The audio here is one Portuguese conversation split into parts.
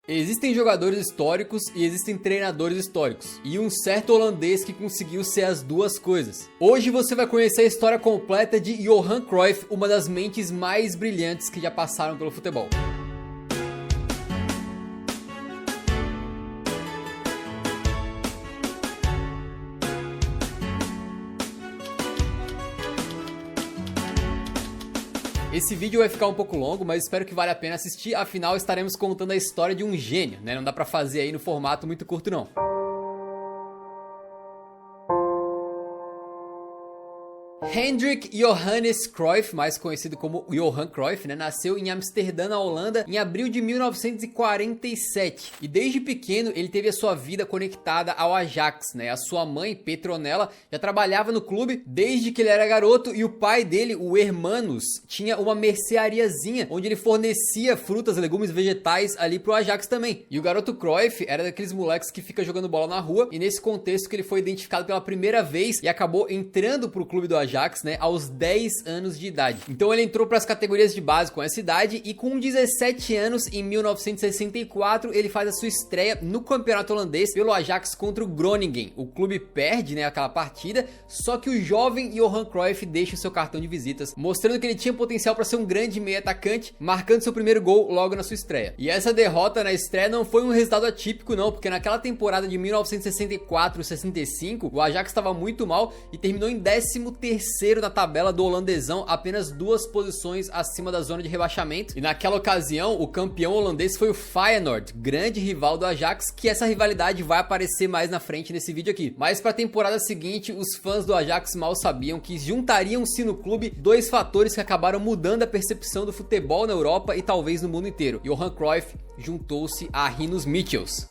Existem jogadores históricos e existem treinadores históricos, e um certo holandês que conseguiu ser as duas coisas. Hoje você vai conhecer a história completa de Johan Cruyff, uma das mentes mais brilhantes que já passaram pelo futebol. Esse vídeo vai ficar um pouco longo, mas espero que vale a pena assistir, afinal estaremos contando a história de um gênio, né? Não dá pra fazer aí no formato muito curto não. Hendrik Johannes Cruyff, mais conhecido como Johan Cruyff, né, nasceu em Amsterdã, na Holanda, em abril de 1947. E desde pequeno ele teve a sua vida conectada ao Ajax, né? A sua mãe, Petronella, já trabalhava no clube desde que ele era garoto, e o pai dele, o Hermanus, tinha uma merceariazinha onde ele fornecia frutas, legumes, vegetais ali pro Ajax também. E o garoto Cruyff era daqueles moleques que fica jogando bola na rua, e nesse contexto que ele foi identificado pela primeira vez e acabou entrando pro clube do Ajax, né, aos 10 anos de idade. Então ele entrou para as categorias de base com essa idade, e com 17 anos, em 1964, ele faz a sua estreia no campeonato holandês pelo Ajax contra o Groningen. O clube perde, né, aquela partida, só que o jovem Johan Cruyff deixa o seu cartão de visitas, mostrando que ele tinha potencial para ser um grande meio atacante, marcando seu primeiro gol logo na sua estreia. E essa derrota na estreia não foi um resultado atípico não, porque naquela temporada de 1964-65, o Ajax estava muito mal e terminou em 13º na tabela do holandesão, apenas 2 posições acima da zona de rebaixamento. E naquela ocasião, o campeão holandês foi o Feyenoord, grande rival do Ajax, que essa rivalidade vai aparecer mais na frente nesse vídeo aqui. Mas para a temporada seguinte, os fãs do Ajax mal sabiam que juntariam-se no clube dois fatores que acabaram mudando a percepção do futebol na Europa e talvez no mundo inteiro. Johan Cruyff juntou-se a Rinus Michels.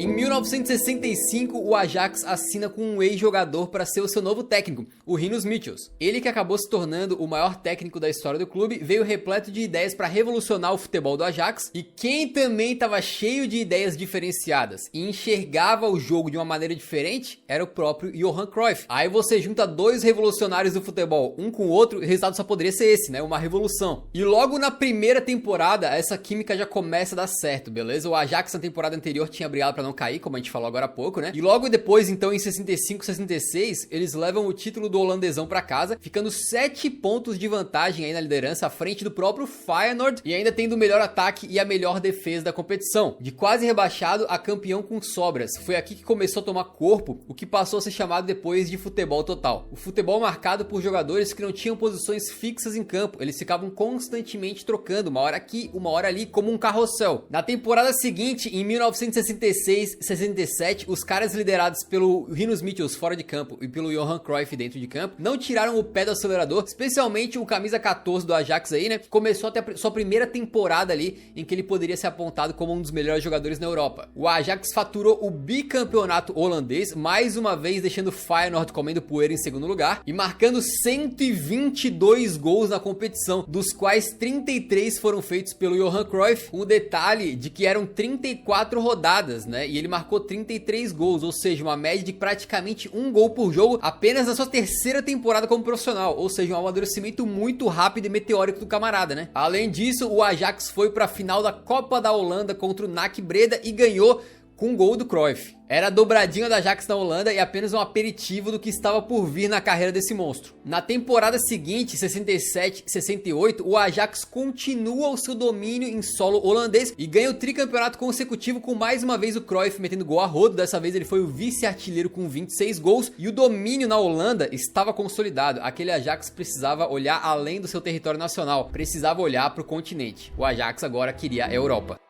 Em 1965, o Ajax assina com um ex-jogador para ser o seu novo técnico, o Rinus Michels. Ele, que acabou se tornando o maior técnico da história do clube, veio repleto de ideias para revolucionar o futebol do Ajax, e quem também estava cheio de ideias diferenciadas e enxergava o jogo de uma maneira diferente era o próprio Johan Cruyff. Aí você junta dois revolucionários do futebol, um com o outro, e o resultado só poderia ser esse, né? Uma revolução. E logo na primeira temporada, essa química já começa a dar certo, beleza? O Ajax na temporada anterior tinha brigado para não cair, como a gente falou agora há pouco, né? E logo depois, então, em 65, 66, eles levam o título do holandesão pra casa, ficando 7 pontos de vantagem aí na liderança, à frente do próprio Feyenoord, e ainda tendo o melhor ataque e a melhor defesa da competição. De quase rebaixado a campeão com sobras. Foi aqui que começou a tomar corpo o que passou a ser chamado depois de futebol total. O futebol marcado por jogadores que não tinham posições fixas em campo, eles ficavam constantemente trocando, uma hora aqui, uma hora ali, como um carrossel. Na temporada seguinte, em 1966, 67, os caras liderados pelo Rinus Michels fora de campo e pelo Johan Cruyff dentro de campo não tiraram o pé do acelerador, especialmente o camisa 14 do Ajax aí, né? Começou até a sua primeira temporada ali em que ele poderia ser apontado como um dos melhores jogadores na Europa. O Ajax faturou o bicampeonato holandês, mais uma vez deixando o Feyenoord comendo poeira em segundo lugar e marcando 122 gols na competição, dos quais 33 foram feitos pelo Johan Cruyff, com o detalhe de que eram 34 rodadas, né? E ele marcou 33 gols, ou seja, uma média de praticamente um gol por jogo apenas na sua terceira temporada como profissional, ou seja, um amadurecimento muito rápido e meteórico do camarada, né? Além disso, o Ajax foi para a final da Copa da Holanda contra o NAC Breda e ganhou com um gol do Cruyff. Era a dobradinha da Ajax na Holanda e apenas um aperitivo do que estava por vir na carreira desse monstro. Na temporada seguinte, 67-68, o Ajax continua o seu domínio em solo holandês e ganha o tricampeonato consecutivo com mais uma vez o Cruyff metendo gol a rodo. Dessa vez ele foi o vice-artilheiro com 26 gols e o domínio na Holanda estava consolidado. Aquele Ajax precisava olhar além do seu território nacional, precisava olhar para o continente. O Ajax agora queria a Europa.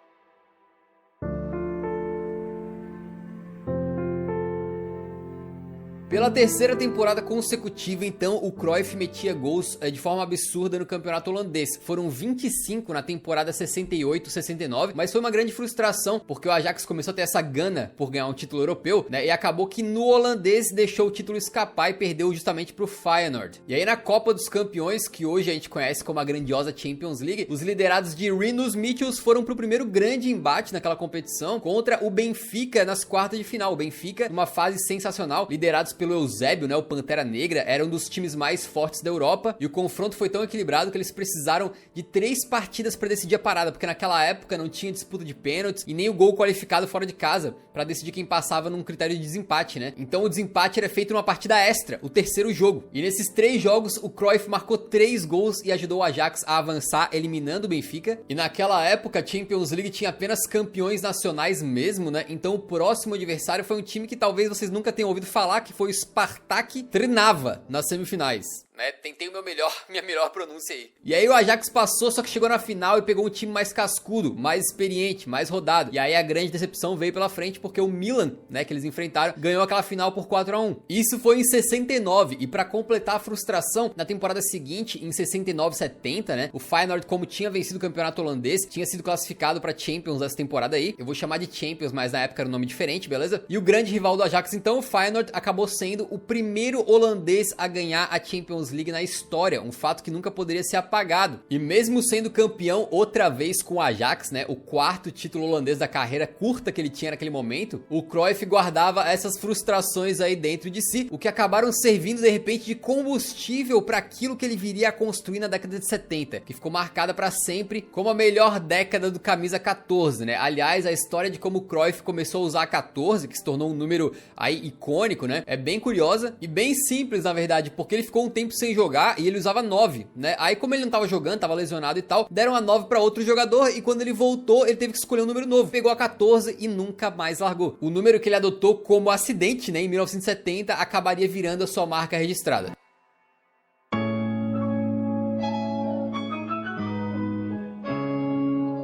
Pela terceira temporada consecutiva, então, o Cruyff metia gols de forma absurda no campeonato holandês. Foram 25 na temporada 68-69, mas foi uma grande frustração, porque o Ajax começou a ter essa gana por ganhar um título europeu, né? E acabou que no holandês deixou o título escapar e perdeu justamente pro Feyenoord. E aí na Copa dos Campeões, que hoje a gente conhece como a grandiosa Champions League, os liderados de Rinus Michels foram pro primeiro grande embate naquela competição contra o Benfica nas quartas de final. O Benfica, numa fase sensacional, liderados pelo pelo Eusébio, né, o Pantera Negra, era um dos times mais fortes da Europa, e o confronto foi tão equilibrado que eles precisaram de 3 partidas para decidir a parada, porque naquela época não tinha disputa de pênaltis e nem o gol qualificado fora de casa para decidir quem passava num critério de desempate, né? Então o desempate era feito numa partida extra, o terceiro jogo. E nesses 3 jogos o Cruyff marcou 3 gols e ajudou o Ajax a avançar, eliminando o Benfica. E naquela época a Champions League tinha apenas campeões nacionais mesmo, né? Então o próximo adversário foi um time que talvez vocês nunca tenham ouvido falar, que foi o Spartak Trnava nas semifinais. Tentei minha melhor pronúncia aí. E aí o Ajax passou, só que chegou na final e pegou um time mais cascudo, mais experiente, mais rodado. E aí a grande decepção veio pela frente, porque o Milan, né, que eles enfrentaram, ganhou aquela final por 4-1. Isso foi em 69, e pra completar a frustração, na temporada seguinte, em 69-70, né, o Feyenoord, como tinha vencido o campeonato holandês, tinha sido classificado pra Champions essa temporada aí. Eu vou chamar de Champions, mas na época era um nome diferente, beleza? E o grande rival do Ajax, então, o Feyenoord, acabou sendo o primeiro holandês a ganhar a Champions League na história, um fato que nunca poderia ser apagado. E mesmo sendo campeão outra vez com o Ajax, né, o 4º título holandês da carreira curta que ele tinha naquele momento, o Cruyff guardava essas frustrações aí dentro de si, o que acabaram servindo de repente de combustível para aquilo que ele viria a construir na década de 70, que ficou marcada para sempre como a melhor década do camisa 14, né? Aliás, a história de como o Cruyff começou a usar a 14, que se tornou um número aí icônico, né, é bem curiosa e bem simples na verdade, porque ele ficou um tempo sem jogar e ele usava 9, né? Aí como ele não tava jogando, tava lesionado e tal, deram a 9 para outro jogador e quando ele voltou, ele teve que escolher um número novo. Pegou a 14 e nunca mais largou. O número que ele adotou como acidente, né, em 1970, acabaria virando a sua marca registrada.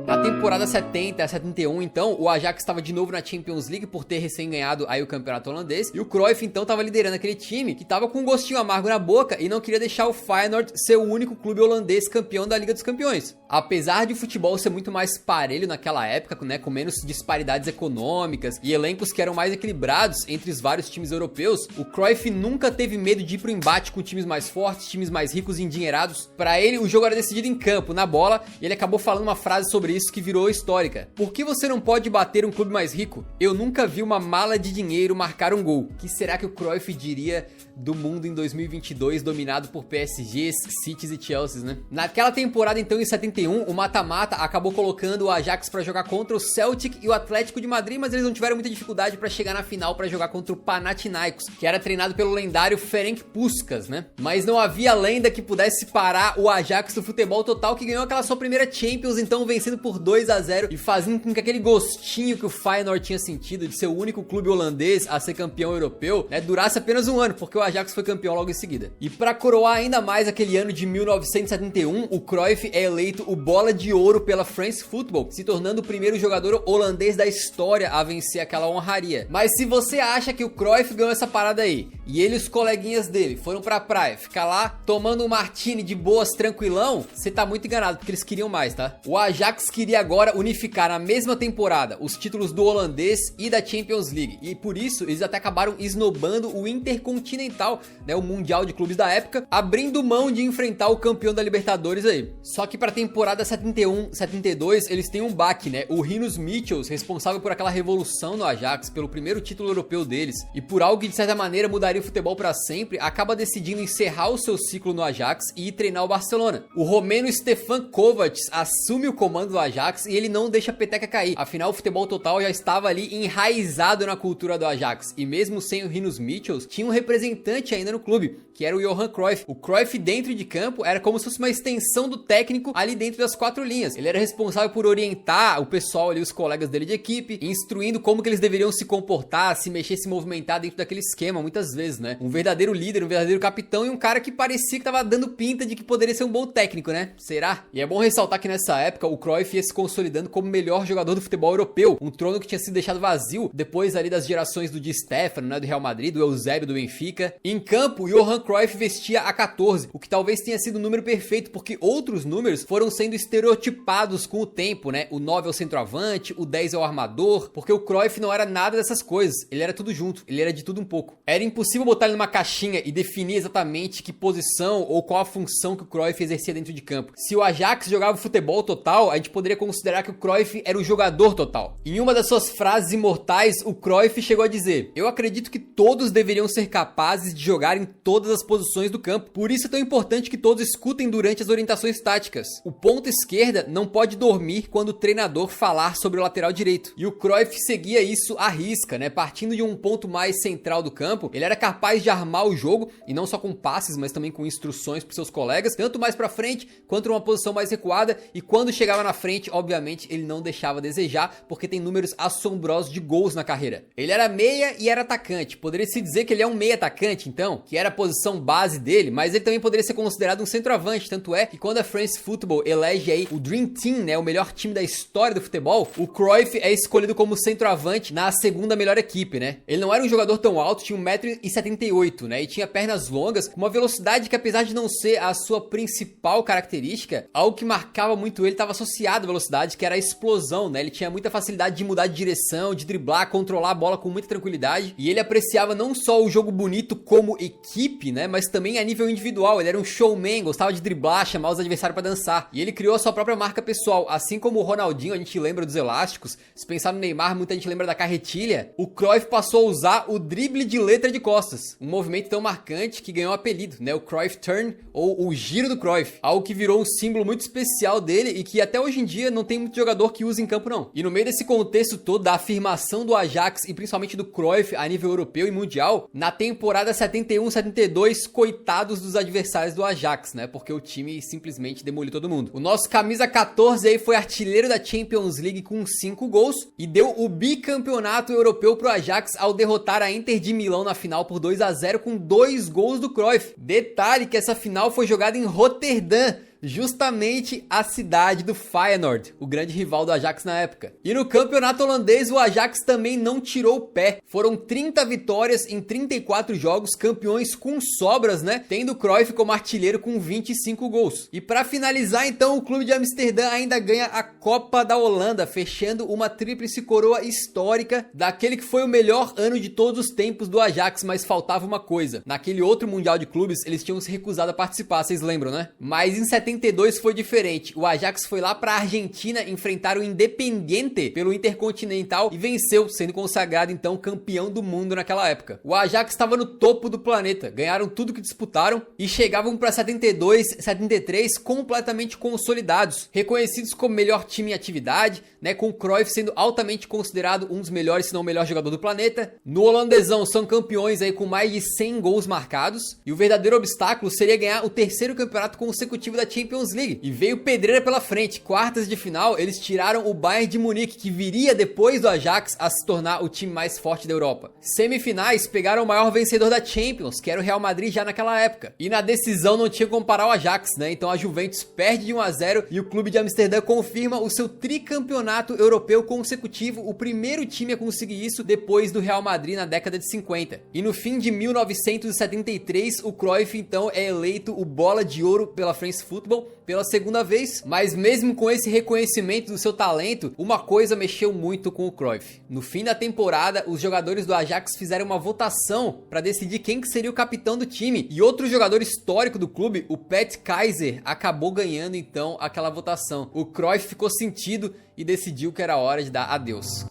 Na temporada 70 a 71, então, o Ajax estava de novo na Champions League por ter recém ganhado aí o campeonato holandês. E o Cruyff, então, estava liderando aquele time que estava com um gostinho amargo na boca e não queria deixar o Feyenoord ser o único clube holandês campeão da Liga dos Campeões. Apesar de o futebol ser muito mais parelho naquela época, né, com menos disparidades econômicas e elencos que eram mais equilibrados entre os vários times europeus, o Cruyff nunca teve medo de ir pro embate com times mais fortes, times mais ricos e endinheirados. Para ele, o jogo era decidido em campo, na bola, e ele acabou falando uma frase sobre isso que virou histórica. Por que você não pode bater um clube mais rico? Eu nunca vi uma mala de dinheiro marcar um gol. O que será que o Cruyff diria do mundo em 2022 dominado por PSGs, Cities e Chelseas, né? Naquela temporada, então, em 71, o mata-mata acabou colocando o Ajax para jogar contra o Celtic e o Atlético de Madrid, mas eles não tiveram muita dificuldade para chegar na final para jogar contra o Panathinaikos, que era treinado pelo lendário Ferenc Puskás, né? Mas não havia lenda que pudesse parar o Ajax do futebol total, que ganhou aquela sua primeira Champions, então vencendo por 2-0 e fazendo com que aquele gostinho que o Feyenoord tinha sentido de ser o único clube holandês a ser campeão europeu, né, durasse apenas um ano, porque o Ajax foi campeão logo em seguida. E para coroar ainda mais aquele ano de 1971, o Cruyff é eleito o bola de ouro pela France Football, se tornando o primeiro jogador holandês da história a vencer aquela honraria. Mas se você acha que o Cruyff ganhou essa parada aí, e ele e os coleguinhas dele foram pra praia ficar lá tomando um martini de boas tranquilão, você tá muito enganado, porque eles queriam mais, tá? O Ajax queria agora unificar na mesma temporada os títulos do holandês e da Champions League, e por isso eles até acabaram esnobando o Intercontinental, né, o Mundial de Clubes da época, abrindo mão de enfrentar o campeão da Libertadores aí. Só que pra temporada 71-72 eles têm um baque, né? O Rinus Michels, responsável por aquela revolução no Ajax, pelo primeiro título europeu deles, e por algo que de certa maneira mudaria o futebol pra sempre, acaba decidindo encerrar o seu ciclo no Ajax e ir treinar o Barcelona. O romeno Stefan Kovacs assume o comando do Ajax e ele não deixa a peteca cair. Afinal, o futebol total já estava ali enraizado na cultura do Ajax, e mesmo sem o Rinus Michels, tinha um representante ainda no clube, que era o Johan Cruyff. O Cruyff dentro de campo era como se fosse uma extensão do técnico ali dentro das 4 linhas. Ele era responsável por orientar o pessoal ali, os colegas dele de equipe, instruindo como que eles deveriam se comportar, se mexer, se movimentar dentro daquele esquema, muitas vezes, né? Um verdadeiro líder, um verdadeiro capitão e um cara que parecia que tava dando pinta de que poderia ser um bom técnico, né? Será? E é bom ressaltar que nessa época o Cruyff ia se consolidando como o melhor jogador do futebol europeu, um trono que tinha sido deixado vazio depois ali das gerações do Di Stéfano, né, do Real Madrid, do Eusébio do Benfica. Em campo, o Johan Cruyff vestia a 14, o que talvez tenha sido o número perfeito, porque outros números foram sendo estereotipados com o tempo, né? O 9 é o centroavante, o 10 é o armador, porque o Cruyff não era nada dessas coisas, ele era tudo junto, ele era de tudo um pouco. Era impossível botar ele numa caixinha e definir exatamente que posição ou qual a função que o Cruyff exercia dentro de campo. Se o Ajax jogava futebol total, a gente poderia poderia considerar que o Cruyff era o jogador total. Em uma das suas frases imortais, o Cruyff chegou a dizer: "Eu acredito que todos deveriam ser capazes de jogar em todas as posições do campo. Por isso é tão importante que todos escutem durante as orientações táticas. O ponta esquerda não pode dormir quando o treinador falar sobre o lateral direito." E o Cruyff seguia isso à risca, né? Partindo de um ponto mais central do campo, ele era capaz de armar o jogo, e não só com passes, mas também com instruções para seus colegas, tanto mais para frente quanto numa posição mais recuada, e quando chegava na frente, obviamente, ele não deixava a desejar, porque tem números assombrosos de gols na carreira. Ele era meia e era atacante. Poderia se dizer que ele é um meia atacante, então, que era a posição base dele, mas ele também poderia ser considerado um centroavante, tanto é que quando a France Football elege aí o Dream Team, né, o melhor time da história do futebol, o Cruyff é escolhido como centroavante na segunda melhor equipe, né? Ele não era um jogador tão alto, tinha 1,78 m, né, e tinha pernas longas, com uma velocidade que, apesar de não ser a sua principal característica, algo que marcava muito ele estava associado à velocidade, que era a explosão, né? Ele tinha muita facilidade de mudar de direção, de driblar, controlar a bola com muita tranquilidade, e ele apreciava não só o jogo bonito como equipe, né, mas também a nível individual. Ele era um showman, gostava de driblar, chamar os adversários para dançar, e ele criou a sua própria marca pessoal, assim como o Ronaldinho, a gente lembra dos elásticos, se pensar no Neymar, muita gente lembra da carretilha. O Cruyff passou a usar o drible de letra de costas, um movimento tão marcante que ganhou o apelido, né, o Cruyff Turn, ou o giro do Cruyff, algo que virou um símbolo muito especial dele e que até hoje em dia não tem muito jogador que usa em campo não. E no meio desse contexto todo da afirmação do Ajax e principalmente do Cruyff a nível europeu e mundial, na temporada 71-72, coitados dos adversários do Ajax, né, porque o time simplesmente demoliu todo mundo. O nosso camisa 14 aí foi artilheiro da Champions League com 5 gols e deu o bicampeonato europeu pro Ajax ao derrotar a Inter de Milão na final por 2-0 com 2 gols do Cruyff. Detalhe que essa final foi jogada em Roterdã, justamente a cidade do Feyenoord, o grande rival do Ajax na época. E no campeonato holandês, o Ajax também não tirou o pé. Foram 30 vitórias em 34 jogos, campeões com sobras, né? Tendo o Cruyff como artilheiro com 25 gols. E para finalizar, então, o clube de Amsterdã ainda ganha a Copa da Holanda, fechando uma tríplice coroa histórica daquele que foi o melhor ano de todos os tempos do Ajax, mas faltava uma coisa. Naquele outro Mundial de Clubes, eles tinham se recusado a participar, vocês lembram, né? Mas em 72 foi diferente. O Ajax foi lá para a Argentina enfrentar o Independiente pelo Intercontinental e venceu, sendo consagrado então campeão do mundo naquela época. O Ajax estava no topo do planeta, ganharam tudo que disputaram e chegavam para 72, 73 completamente consolidados, reconhecidos como melhor time em atividade, né, com o Cruyff sendo altamente considerado um dos melhores, se não o melhor jogador do planeta. No holandesão são campeões aí com mais de 100 gols marcados, e o verdadeiro obstáculo seria ganhar o terceiro campeonato consecutivo da Champions League, e veio pedreira pela frente. Quartas de final, eles tiraram o Bayern de Munique, que viria depois do Ajax a se tornar o time mais forte da Europa. Semifinais, pegaram o maior vencedor da Champions, que era o Real Madrid já naquela época, e na decisão não tinha como parar o Ajax, né, então a Juventus perde de 1-0 e o clube de Amsterdã confirma o seu tricampeonato europeu consecutivo, o primeiro time a conseguir isso depois do Real Madrid na década de 50. E no fim de 1973, o Cruyff então é eleito o Bola de Ouro pela France Football pela segunda vez, mas mesmo com esse reconhecimento do seu talento, uma coisa mexeu muito com o Cruyff. No fim da temporada, os jogadores do Ajax fizeram uma votação para decidir quem que seria o capitão do time, e outro jogador histórico do clube, o Pat Kaiser, acabou ganhando então aquela votação. O Cruyff ficou sentido e decidiu que era hora de dar adeus.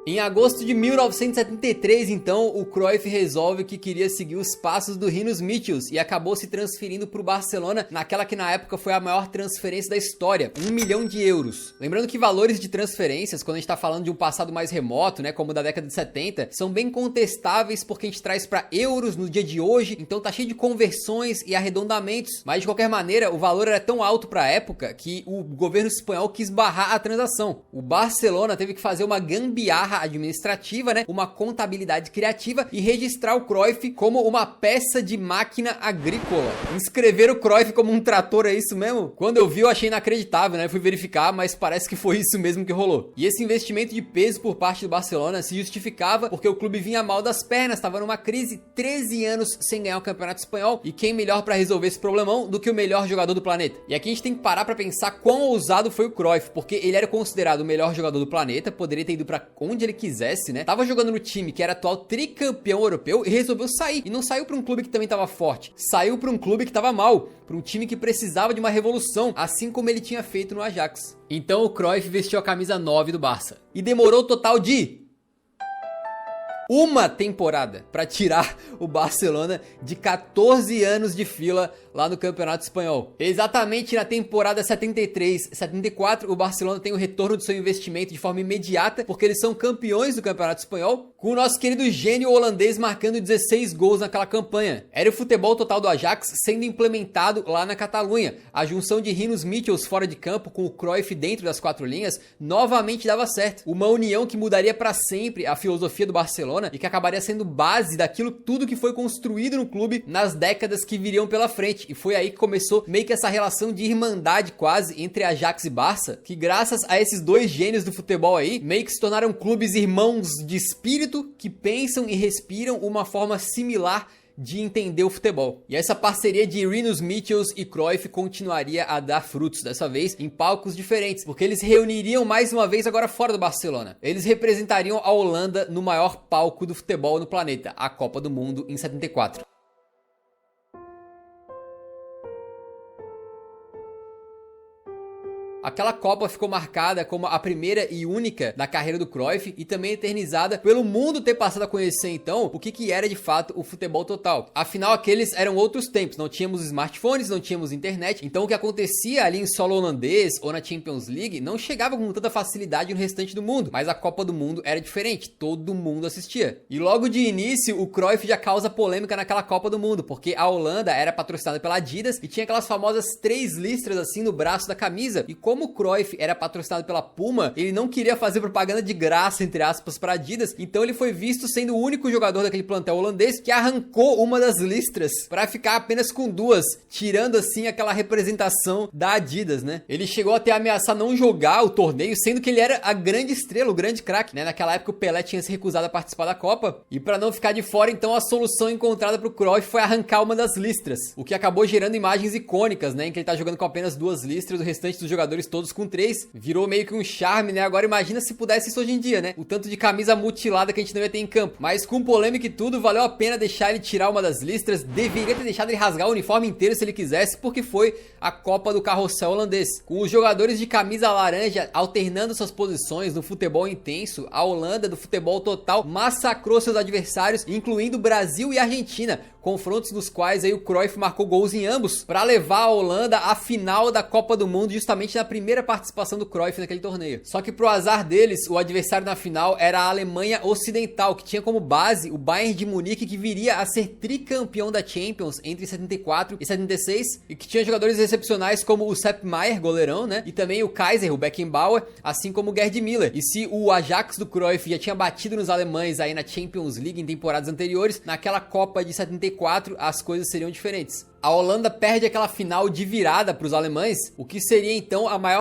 Em agosto de 1973, então, o Cruyff resolve que queria seguir os passos do Rinus Michels e acabou se transferindo para o Barcelona naquela que na época foi a maior transferência da história, 1 milhão de euros. Lembrando que valores de transferências, quando a gente está falando de um passado mais remoto, né, como da década de 70, são bem contestáveis porque a gente traz para euros no dia de hoje, então tá cheio de conversões e arredondamentos, mas de qualquer maneira o valor era tão alto para a época que o governo espanhol quis barrar a transação. O Barcelona teve que fazer uma gambiarra administrativa, né, uma contabilidade criativa e registrar o Cruyff como uma peça de máquina agrícola. Inscrever o Cruyff como um trator, é isso mesmo? Quando eu vi eu achei inacreditável, né, fui verificar, mas parece que foi isso mesmo que rolou. E esse investimento de peso por parte do Barcelona se justificava porque o clube vinha mal das pernas, estava numa crise, 13 anos sem ganhar o Campeonato Espanhol, e quem melhor para resolver esse problemão do que o melhor jogador do planeta? E aqui a gente tem que parar para pensar quão ousado foi o Cruyff, porque ele era considerado o melhor jogador do planeta, poderia ter ido para onde ele ele quisesse, né? Tava jogando no time que era atual tricampeão europeu e resolveu sair. E não saiu pra um clube que também tava forte. Saiu pra um clube que tava mal. Pra um time que precisava de uma revolução, assim como ele tinha feito no Ajax. Então o Cruyff vestiu a camisa 9 do Barça. E demorou o total de uma temporada para tirar o Barcelona de 14 anos de fila lá no Campeonato Espanhol. Exatamente na temporada 73-74, o Barcelona tem o retorno do seu investimento de forma imediata, porque eles são campeões do Campeonato Espanhol, com o nosso querido gênio holandês marcando 16 gols naquela campanha. Era o futebol total do Ajax sendo implementado lá na Catalunha. A junção de Rinus Michels fora de campo com o Cruyff dentro das quatro linhas novamente dava certo. Uma união que mudaria para sempre a filosofia do Barcelona e que acabaria sendo base daquilo tudo que foi construído no clube nas décadas que viriam pela frente. E foi aí que começou meio que essa relação de irmandade quase entre Ajax e Barça, que graças a esses dois gênios do futebol aí, meio que se tornaram clubes irmãos de espírito que pensam e respiram uma forma similar de entender o futebol. E essa parceria de Rinus Michels e Cruyff continuaria a dar frutos, dessa vez em palcos diferentes, porque eles reuniriam mais uma vez agora fora do Barcelona. Eles representariam a Holanda no maior palco do futebol no planeta, a Copa do Mundo em 74. Aquela Copa ficou marcada como a primeira e única da carreira do Cruyff e também eternizada pelo mundo ter passado a conhecer então o que era de fato o futebol total. Afinal, aqueles eram outros tempos, não tínhamos smartphones, não tínhamos internet, então o que acontecia ali em solo holandês ou na Champions League não chegava com tanta facilidade no restante do mundo, mas a Copa do Mundo era diferente, todo mundo assistia. E logo de início, o Cruyff já causa polêmica naquela Copa do Mundo, porque a Holanda era patrocinada pela Adidas e tinha aquelas famosas 3 listras assim no braço da camisa, e como o Cruyff era patrocinado pela Puma, ele não queria fazer propaganda de graça, entre aspas, para Adidas, então ele foi visto sendo o único jogador daquele plantel holandês que arrancou uma das listras para ficar apenas com 2, tirando assim aquela representação da Adidas, né? Ele chegou até a ameaçar não jogar o torneio, sendo que ele era a grande estrela, o grande craque, né? Naquela época o Pelé tinha se recusado a participar da Copa, e para não ficar de fora, então a solução encontrada pro Cruyff foi arrancar uma das listras, o que acabou gerando imagens icônicas, né? Em que ele tá jogando com apenas 2 listras, o restante dos jogadores todos com 3, virou meio que um charme, né? Agora imagina se pudesse isso hoje em dia, né? O tanto de camisa mutilada que a gente não ia ter em campo. Mas com polêmica e tudo, valeu a pena deixar ele tirar uma das listras, deveria ter deixado ele rasgar o uniforme inteiro se ele quisesse, porque foi a Copa do Carrossel holandês. Com os jogadores de camisa laranja alternando suas posições no futebol intenso, a Holanda do futebol total massacrou seus adversários, incluindo Brasil e Argentina, confrontos nos quais aí o Cruyff marcou gols em ambos, para levar a Holanda à final da Copa do Mundo, justamente na primeira participação do Cruyff naquele torneio. Só que pro azar deles, o adversário na final era a Alemanha Ocidental, que tinha como base o Bayern de Munique, que viria a ser tricampeão da Champions entre 74 e 76, e que tinha jogadores excepcionais como o Sepp Maier, goleirão, né? E também o Kaiser, o Beckenbauer, assim como o Gerd Müller. E se o Ajax do Cruyff já tinha batido nos alemães aí na Champions League em temporadas anteriores, naquela Copa de 74 as coisas seriam diferentes. A Holanda perde aquela final de virada para os alemães, o que seria então a maior